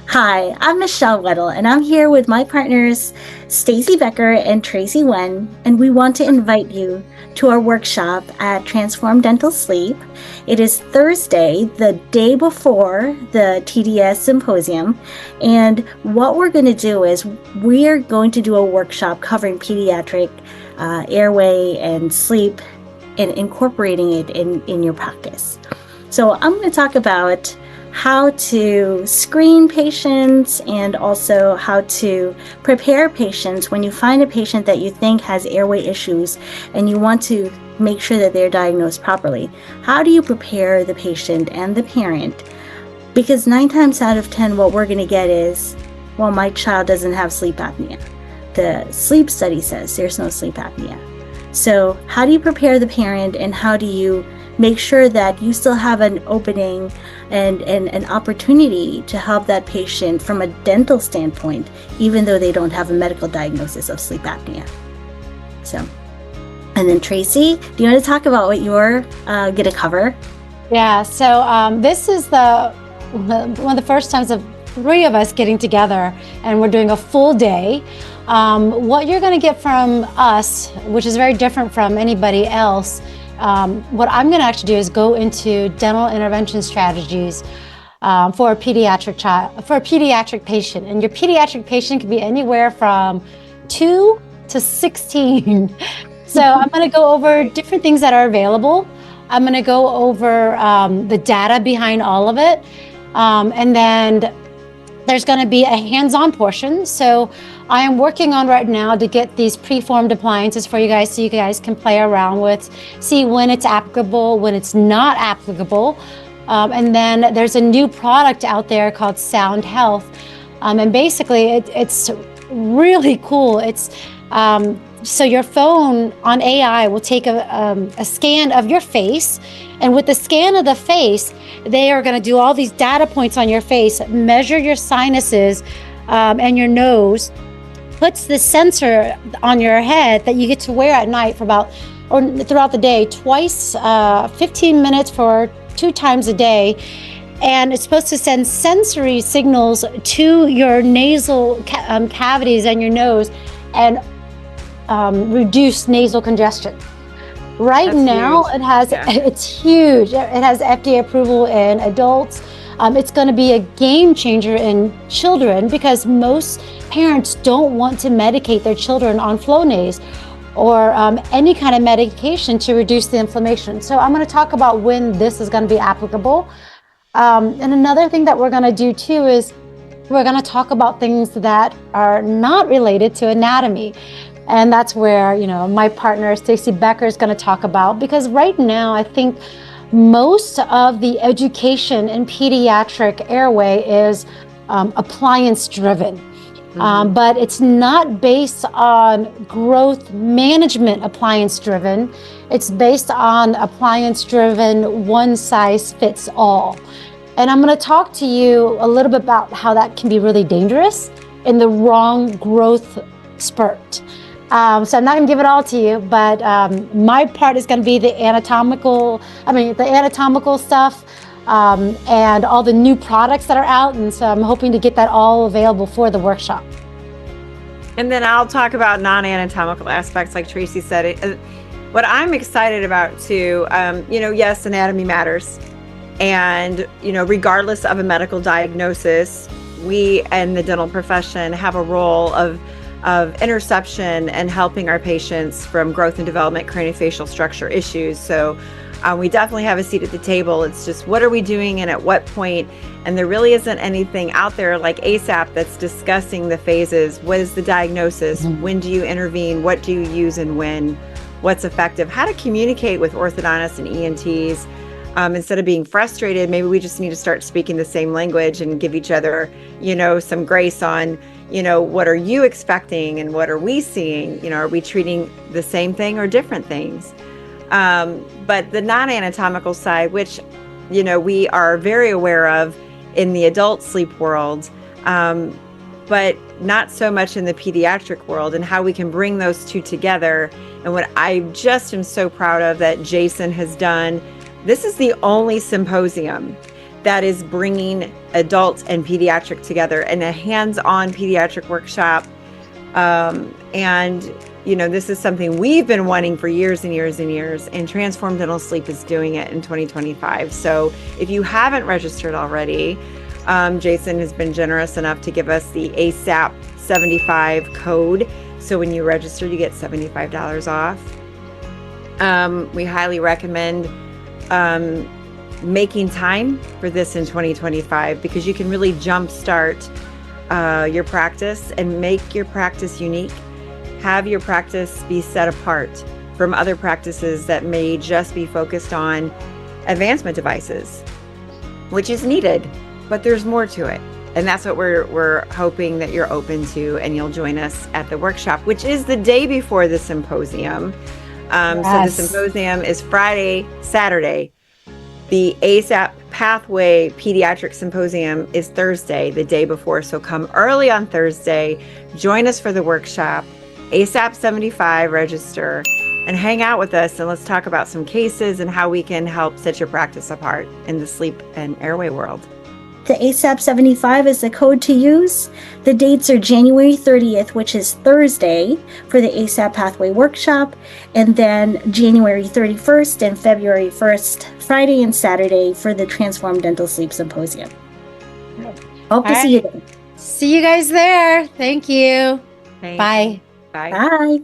Hi, I'm Michelle Weddle, and I'm here with my partners, Stacy Becker and Tracy Wen, and we want to invite you to our workshop at Transform Dental Sleep. It is Thursday, the day before the TDS symposium, and what we're going to do is we are going to do a workshop covering pediatric airway and sleep and incorporating it in your practice. So I'm going to talk about how to screen patients and also how to prepare patients when you find a patient that you think has airway issues and you want to make sure that they're diagnosed properly. How do you prepare the patient and the parent? Because 9 times out of 10, what we're going to get is, well, my child doesn't have sleep apnea. The sleep study says there's no sleep apnea. So how do you prepare the parent, and how do you make sure that you still have an opening and an opportunity to help that patient from a dental standpoint, even though they don't have a medical diagnosis of sleep apnea? So, and then Tracy, do you want to talk about what you're going to cover? Yeah, so this is one of the first times of 3 of us getting together, and we're doing a full day. What you're going to get from us, which is very different from anybody else, what I'm going to actually do is go into dental intervention strategies for a pediatric patient, and your pediatric patient can be anywhere from 2 to 16. So I'm going to go over different things that are available. I'm going to go over the data behind all of it, and then there's going to be a hands-on portion. So I am working on right now to get these preformed appliances for you guys so you guys can play around with, see when it's applicable, when it's not applicable. And then there's a new product out there called Sound Health. And basically it's really cool. It's so your phone on AI will take a scan of your face, and with the scan of the face, they are going to do all these data points on your face, measure your sinuses and your nose, puts the sensor on your head that you get to wear at night or throughout the day, twice, 15 minutes for 2 times a day. And it's supposed to send sensory signals to your nasal cavities and your nose and reduce nasal congestion. Right now, it's huge. It has FDA approval in adults. It's going to be a game changer in children because most parents don't want to medicate their children on Flonase or any kind of medication to reduce the inflammation. So I'm going to talk about when this is going to be applicable. And another thing that we're going to do too is we're going to talk about things that are not related to anatomy. And that's where, my partner, Stacy Becker, is going to talk about, because right now, I think most of the education in pediatric airway is appliance driven. But it's not based on growth management appliance driven. It's based on appliance driven, one size fits all. And I'm going to talk to you a little bit about how that can be really dangerous in the wrong growth spurt. So I'm not going to give it all to you, but my part is going to be the anatomical stuff and all the new products that are out. And so I'm hoping to get that all available for the workshop. And then I'll talk about non-anatomical aspects, like Tracy said. What I'm excited about too, yes, anatomy matters. And, regardless of a medical diagnosis, we and the dental profession have a role of interception and helping our patients from growth and development craniofacial structure issues. So we definitely have a seat at the table. It's just, what are we doing and at what point? And there really isn't anything out there like ASAP that's discussing the phases. What is the diagnosis? When do you intervene? What do you use and when? What's effective? How to communicate with orthodontists and ENTs. Instead of being frustrated, maybe we just need to start speaking the same language and give each other, some grace on, what are you expecting and what are we seeing? Are we treating the same thing or different things? But the non-anatomical side, which, we are very aware of in the adult sleep world, but not so much in the pediatric world, and how we can bring those two together. And what I just am so proud of that Jason has done, this is the only symposium that is bringing adult and pediatric together in a hands-on pediatric workshop. And this is something we've been wanting for years and years and years, and Transform Dental Sleep is doing it in 2025. So if you haven't registered already, Jason has been generous enough to give us the ASAP 75 code. So when you register, you get $75 off. We highly recommend making time for this in 2025, because you can really jumpstart your practice and make your practice unique. Have your practice be set apart from other practices that may just be focused on advancement devices, which is needed, but there's more to it. And that's what we're hoping that you're open to, and you'll join us at the workshop, which is the day before the symposium. So the symposium is Friday, Saturday. The ASAP Pathway Pediatric Symposium is Thursday, the day before. So come early on Thursday, join us for the workshop, ASAP 75, register, and hang out with us, and let's talk about some cases and how we can help set your practice apart in the sleep and airway world. The ASAP 75 is the code to use. The dates are January 30th, which is Thursday, for the ASAP Pathway Workshop, and then January 31st and February 1st, Friday and Saturday, for the Transform Dental Sleep Symposium. Hope to see you there. See you guys there. Thank you. Thanks. Bye. Bye. Bye.